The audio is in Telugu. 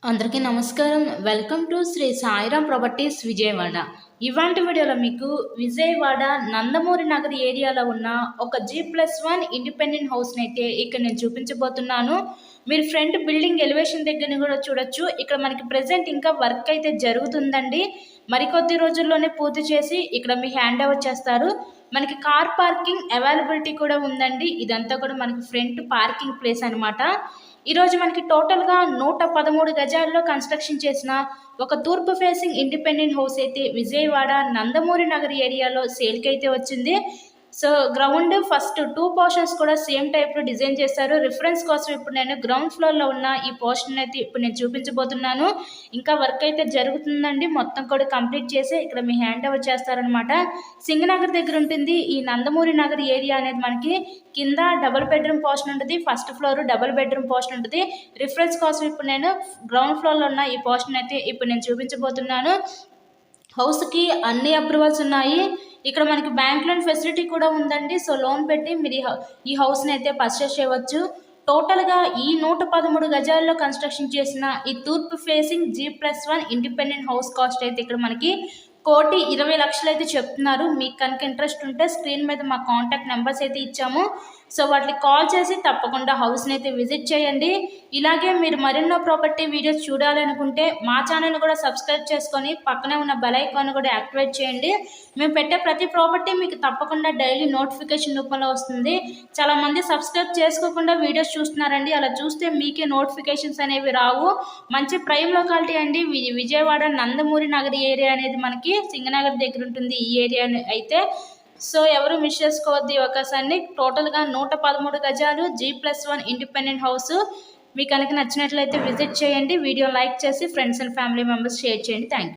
అందరికీ నమస్కారం. Welcome to Sri Sairam properties Vijayawada. ఇవాంటి వీడియోలో మీకు విజయవాడ నందమూరి నగర్ ఏరియాలో ఉన్న ఒక G+1 ఇండిపెండెంట్ హౌస్ని అయితే ఇక్కడ నేను చూపించబోతున్నాను. మీరు ఫ్రంట్ బిల్డింగ్ ఎలివేషన్ దగ్గరని కూడా చూడొచ్చు. ఇక్కడ మనకి ప్రెజెంట్ ఇంకా వర్క్ అయితే జరుగుతుందండి. మరికొద్ది రోజుల్లోనే పూర్తి చేసి ఇక్కడ మీ హ్యాండ్ ఓవర్ చేస్తారు. మనకి కార్ పార్కింగ్ అవైలబిలిటీ కూడా ఉందండి. ఇదంతా కూడా మనకి ఫ్రంట్ పార్కింగ్ ప్లేస్ అనమాట. ఈరోజు మనకి టోటల్గా 113 గజాల్లో కన్స్ట్రక్షన్ చేసిన ఒక తూర్పు ఫేసింగ్ ఇండిపెండెంట్ హౌస్ అయితే విజయవాడ నందమూరి నగర్ ఏరియాలో సేల్కి అయితే వచ్చింది. సో గ్రౌండ్ ఫస్ట్ 2 పోర్షన్స్ కూడా సేమ్ టైప్లో డిజైన్ చేశారు. రిఫరెన్స్ కోసం ఇప్పుడు నేను గ్రౌండ్ ఫ్లోర్లో ఉన్న ఈ పోర్షన్ అయితే ఇప్పుడు నేను చూపించబోతున్నాను. ఇంకా వర్క్ అయితే జరుగుతుందండి. మొత్తం కూడా కంప్లీట్ చేసి ఇక్కడ మీ హ్యాండ్ ఓవర్ చేస్తారనమాట. సింగనగర్ దగ్గర ఉంటుంది ఈ నందమూరి నగర్ ఏరియా అనేది. మనకి కింద డబుల్ బెడ్రూమ్ పోర్షన్ ఉంటుంది, first floor double bedroom portion ఉంటుంది. రిఫరెన్స్ కోసం ఇప్పుడు నేను గ్రౌండ్ ఫ్లోర్లో ఉన్న ఈ పోర్షన్ అయితే ఇప్పుడు నేను చూపించబోతున్నాను. హౌస్కి అన్ని అప్రూవల్స్ ఉన్నాయి. ఇక్కడ మనకి బ్యాంక్ లోన్ ఫెసిలిటీ కూడా ఉందండి. సో లోన్ పెట్టి మీరు ఈ హౌస్ని అయితే పర్చేస్ చేయవచ్చు. టోటల్గా ఈ 113 గజాల్లో కన్స్ట్రక్షన్ చేసిన ఈ తూర్పు facing G+1 independent house cost అయితే ఇక్కడ మనకి 1,20,00,000 అయితే చెప్తున్నారు. మీకు కనుక ఇంట్రెస్ట్ ఉంటే స్క్రీన్ మీద మా కాంటాక్ట్ నెంబర్స్ అయితే ఇచ్చాము. సో వాటికి కాల్ చేసి తప్పకుండా హౌస్ని అయితే విజిట్ చేయండి. ఇలాగే మీరు మరెన్నో ప్రాపర్టీ వీడియోస్ చూడాలనుకుంటే మా ఛానల్ కూడా సబ్స్క్రైబ్ చేసుకొని పక్కనే ఉన్న బెల్ ఐకాన్ కూడా యాక్టివేట్ చేయండి. మేము పెట్టే ప్రతి ప్రాపర్టీ మీకు తప్పకుండా డైలీ నోటిఫికేషన్ రూపంలో వస్తుంది. చాలామంది సబ్స్క్రైబ్ చేసుకోకుండా వీడియోస్ చూస్తున్నారండి. అలా చూస్తే మీకే నోటిఫికేషన్స్ అనేవి రావు. మంచి ప్రైమ్ లొకాలిటీ అండి. విజయవాడ నందమూరి నగర్ ఏరియా అనేది మనకి సింగనగర్ దగ్గర ఉంటుంది ఈ ఏరియా అయితే. సో ఎవరు మిస్ చేసుకోవద్దు ఈ అవకాశాన్ని. టోటల్గా 113 గజాలు G+1 ఇండిపెండెంట్ హౌస్. మీకు కనుక నచ్చినట్లయితే విజిట్ చేయండి. వీడియో లైక్ చేసి friends and family members share చేయండి. Thank you.